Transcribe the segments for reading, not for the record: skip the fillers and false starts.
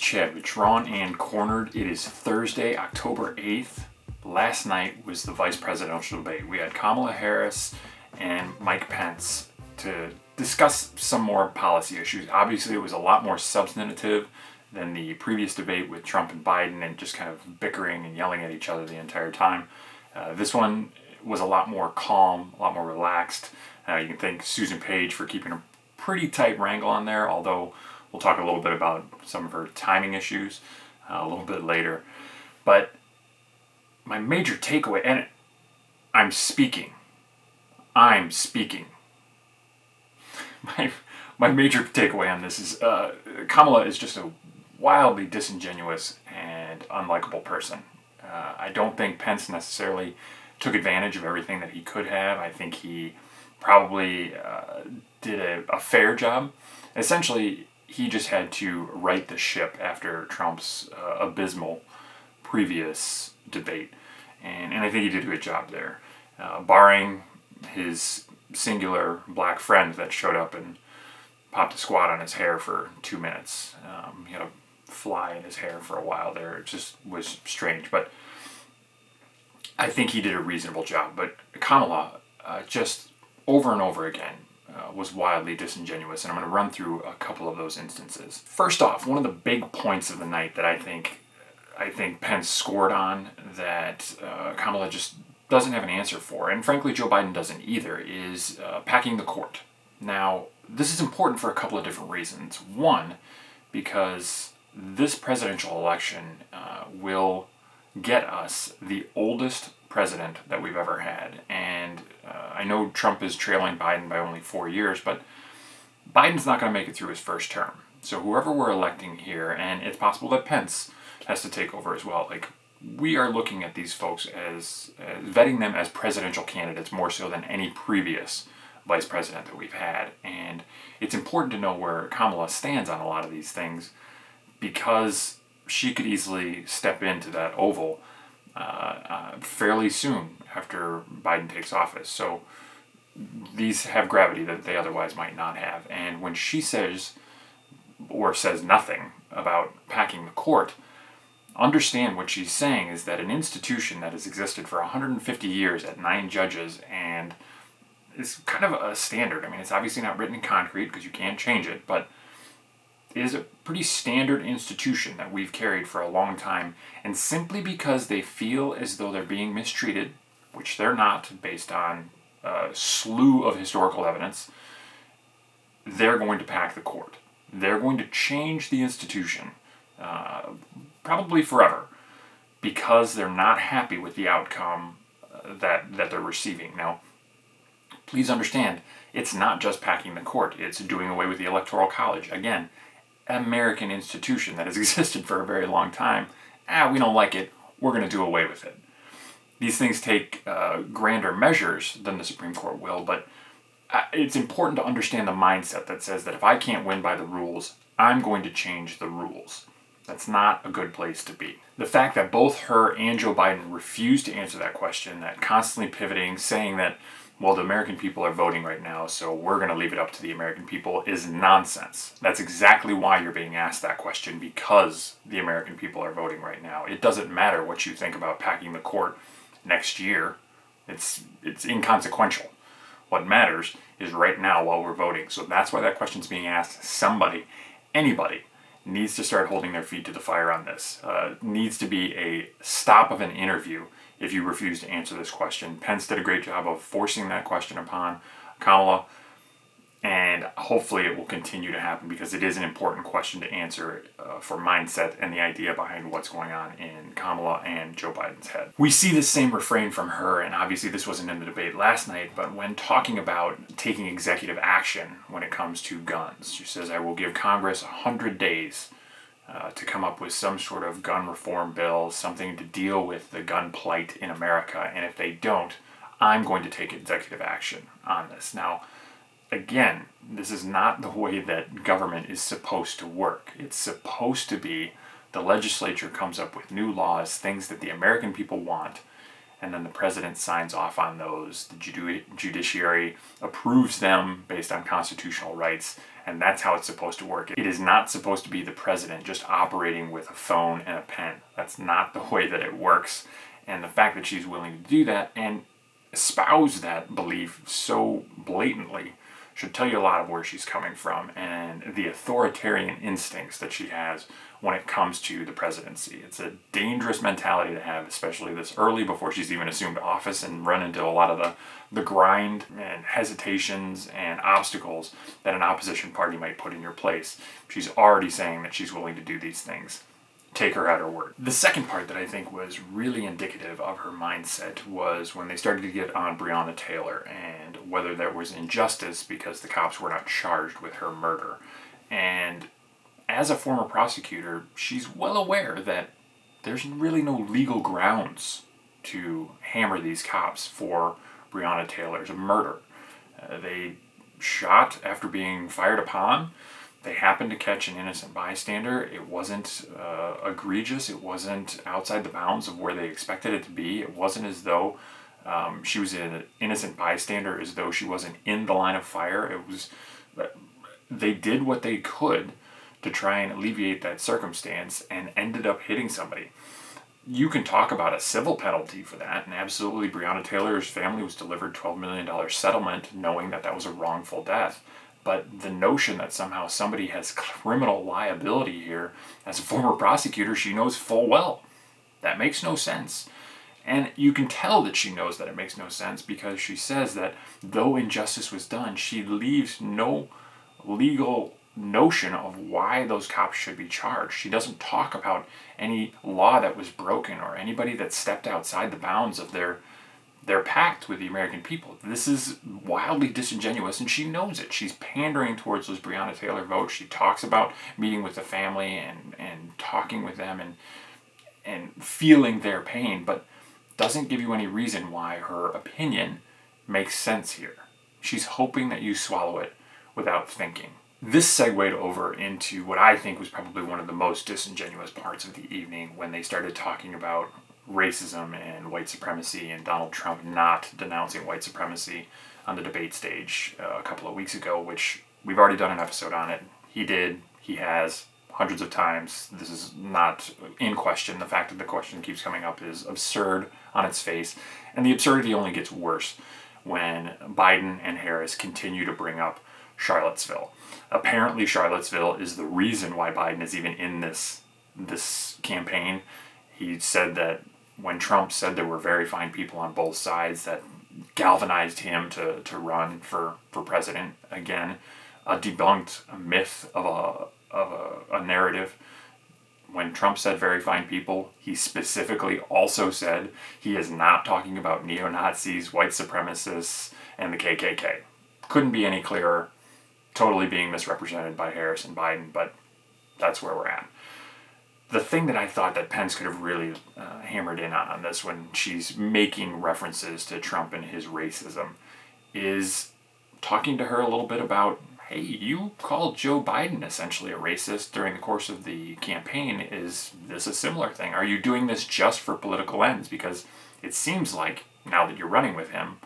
Chad with Drawn and Cornered. It is Thursday, October 8th. Last night was the vice presidential debate. We had Kamala Harris and Mike Pence to discuss some more policy issues. Obviously, it was a lot more substantive than the previous debate with Trump and Biden and just kind of bickering and yelling at each other the entire time. This one was a lot more calm, a lot more relaxed. You can thank Susan Page for keeping a pretty tight wrangle on there, although we'll talk a little bit about some of her timing issues a little bit later. But my major takeaway, and I'm speaking. My major takeaway on this is Kamala is just a wildly disingenuous and unlikable person. I don't think Pence necessarily took advantage of everything that he could have. I think he probably did a fair job. Essentially, he just had to right the ship after Trump's abysmal previous debate. And I think he did a good job there. Barring his singular black friend that showed up and popped a squat on his hair for 2 minutes. He had a fly in his hair for a while there. It just was strange. But I think he did a reasonable job. But Kamala, just over and over again, was wildly disingenuous, and I'm going to run through a couple of those instances. First off, one of the big points of the night that I think Pence scored on that Kamala just doesn't have an answer for, and frankly Joe Biden doesn't either, is packing the court. Now, this is important for a couple of different reasons. One, because this presidential election will get us the oldest president that we've ever had. And I know Trump is trailing Biden by only 4 years, but Biden's not going to make it through his first term. So whoever we're electing here, and it's possible that Pence has to take over as well, like, we are looking at these folks as vetting them as presidential candidates more so than any previous vice president that we've had. And it's important to know where Kamala stands on a lot of these things, because she could easily step into that Oval fairly soon after Biden takes office. So these have gravity that they otherwise might not have. And when she says or says nothing about packing the court, understand what she's saying is that an institution that has existed for 150 years at 9 judges and is kind of a standard. I mean, it's obviously not written in concrete because you can't change it, but it is a pretty standard institution that we've carried for a long time, and simply because they feel as though they're being mistreated, which they're not based on a slew of historical evidence, they're going to pack the court. They're going to change the institution, probably forever, because they're not happy with the outcome that they're receiving. Now, please understand, it's not just packing the court. It's doing away with the Electoral College. Again, American institution that has existed for a very long time. We don't like it, we're going to do away with it. These things take grander measures than the Supreme Court will, but it's important to understand the mindset that says that if I can't win by the rules, I'm going to change the rules. That's not a good place to be. The fact that both her and Joe Biden refuse to answer that question, that constantly pivoting, saying that, well, the American people are voting right now, so we're going to leave it up to the American people, is nonsense. That's exactly why you're being asked that question, because the American people are voting right now. It doesn't matter what you think about packing the court next year. It's inconsequential. What matters is right now while we're voting. So that's why that question's being asked. Somebody, anybody, needs to start holding their feet to the fire on this. Needs to be a stop of an interview if you refuse to answer this question. Pence did a great job of forcing that question upon Kamala, and hopefully it will continue to happen, because it is an important question to answer for mindset and the idea behind what's going on in Kamala and Joe Biden's head. We see this same refrain from her, and obviously this wasn't in the debate last night, but when talking about taking executive action when it comes to guns, she says, I will give Congress 100 days to come up with some sort of gun reform bill, something to deal with the gun plight in America, and if they don't, I'm going to take executive action on this. Now, again, this is not the way that government is supposed to work. It's supposed to be the legislature comes up with new laws, things that the American people want, and then the president signs off on those. The judiciary approves them based on constitutional rights, And that's how it's supposed to work. It is not supposed to be the president just operating with a phone and a pen. That's not the way that it works. And the fact that she's willing to do that and espouse that belief so blatantly should tell you a lot of where she's coming from and the authoritarian instincts that she has when it comes to the presidency. It's a dangerous mentality to have, especially this early before she's even assumed office, and run into a lot of the grind and hesitations and obstacles that an opposition party might put in your place. She's already saying that she's willing to do these things. Take her at her word. The second part that I think was really indicative of her mindset was when they started to get on Breonna Taylor and whether there was injustice because the cops were not charged with her murder. And as a former prosecutor, she's well aware that there's really no legal grounds to hammer these cops for Breonna Taylor's murder. They shot after being fired upon. They happened to catch an innocent bystander. It wasn't egregious. It wasn't outside the bounds of where they expected it to be. It wasn't as though she was an innocent bystander, as though she wasn't in the line of fire. It was, they did what they could to try and alleviate that circumstance and ended up hitting somebody. You can talk about a civil penalty for that, and absolutely Breonna Taylor's family was delivered $12 million settlement knowing that that was a wrongful death. But the notion that somehow somebody has criminal liability here, as a former prosecutor, she knows full well that makes no sense. And you can tell that she knows that it makes no sense because she says that though injustice was done, she leaves no legal notion of why those cops should be charged. She doesn't talk about any law that was broken or anybody that stepped outside the bounds of their pact with the American people. This is wildly disingenuous, and she knows it. She's pandering towards those Breonna Taylor votes. She talks about meeting with the family and talking with them and feeling their pain, but doesn't give you any reason why her opinion makes sense here. She's hoping that you swallow it without thinking. This segued over into what I think was probably one of the most disingenuous parts of the evening when they started talking about racism and white supremacy and Donald Trump not denouncing white supremacy on the debate stage a couple of weeks ago, which we've already done an episode on it. He did, he has, hundreds of times. This is not in question. The fact that the question keeps coming up is absurd on its face, and the absurdity only gets worse when Biden and Harris continue to bring up Charlottesville. Apparently Charlottesville is the reason why Biden is even in this campaign. He said that when Trump said there were very fine people on both sides, that galvanized him to run for president again. Debunked a myth of a narrative. When Trump said very fine people, he specifically also said he is not talking about neo-Nazis, white supremacists, and the KKK. Couldn't be any clearer. Totally being misrepresented by Harris and Biden, but that's where we're at. The thing that I thought that Pence could have really hammered in on this when she's making references to Trump and his racism is talking to her a little bit about, hey, you called Joe Biden essentially a racist during the course of the campaign. Is this a similar thing? Are you doing this just for political ends? Because it seems like, now that you're running with him,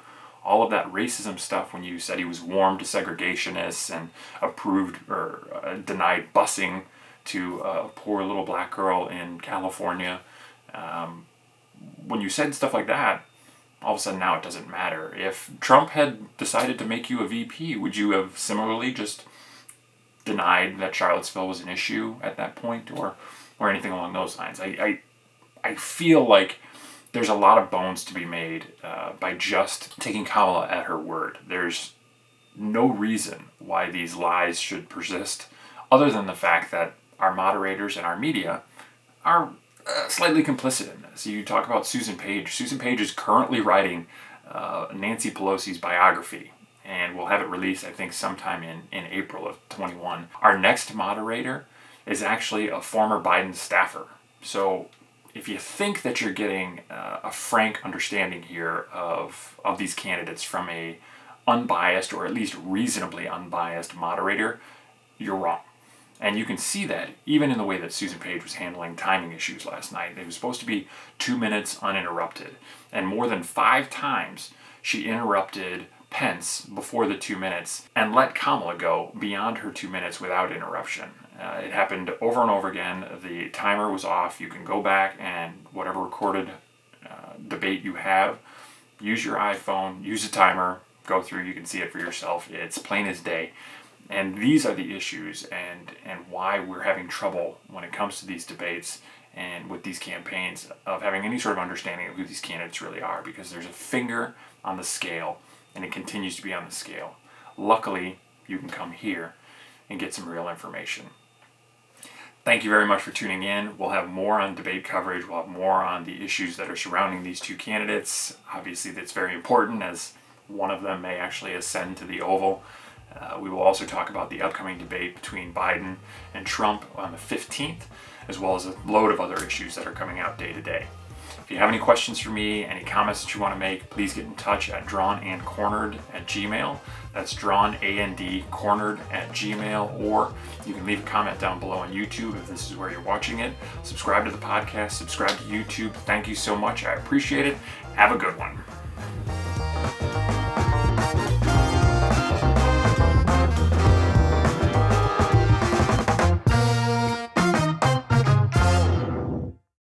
all of that racism stuff when you said he was warm to segregationists and approved or denied busing to a poor little black girl in California, when you said stuff like that, all of a sudden now it doesn't matter. If Trump had decided to make you a VP, would you have similarly just denied that Charlottesville was an issue at that point, or anything along those lines? I feel like there's a lot of bones to be made by just taking Kamala at her word. There's no reason why these lies should persist, other than the fact that our moderators and our media are slightly complicit in this. You talk about Susan Page. Susan Page is currently writing Nancy Pelosi's biography, and we'll have it released, I think, sometime in April of 21. Our next moderator is actually a former Biden staffer. So if you think that you're getting a frank understanding here of these candidates from a unbiased, or at least reasonably unbiased moderator, you're wrong. And you can see that even in the way that Susan Page was handling timing issues last night. It was supposed to be 2 minutes uninterrupted. And more than 5 times she interrupted Pence before the 2 minutes and let Kamala go beyond her 2 minutes without interruption. It happened over and over again. The timer was off. You can go back and whatever recorded debate you have, use your iPhone, use a timer, go through, you can see it for yourself. It's plain as day. And these are the issues and why we're having trouble when it comes to these debates and with these campaigns of having any sort of understanding of who these candidates really are, because there's a finger on the scale and it continues to be on the scale. Luckily, you can come here and get some real information. Thank you very much for tuning in. We'll have more on debate coverage. We'll have more on the issues that are surrounding these two candidates. Obviously, that's very important as one of them may actually ascend to the Oval. We will also talk about the upcoming debate between Biden and Trump on the 15th, as well as a load of other issues that are coming out day to day. If you have any questions for me, any comments that you want to make, please get in touch at drawnandcornered@gmail.com. That's drawnandcornered@gmail.com, or you can leave a comment down below on YouTube if this is where you're watching it. Subscribe to the podcast, subscribe to YouTube. Thank you so much. I appreciate it. Have a good one.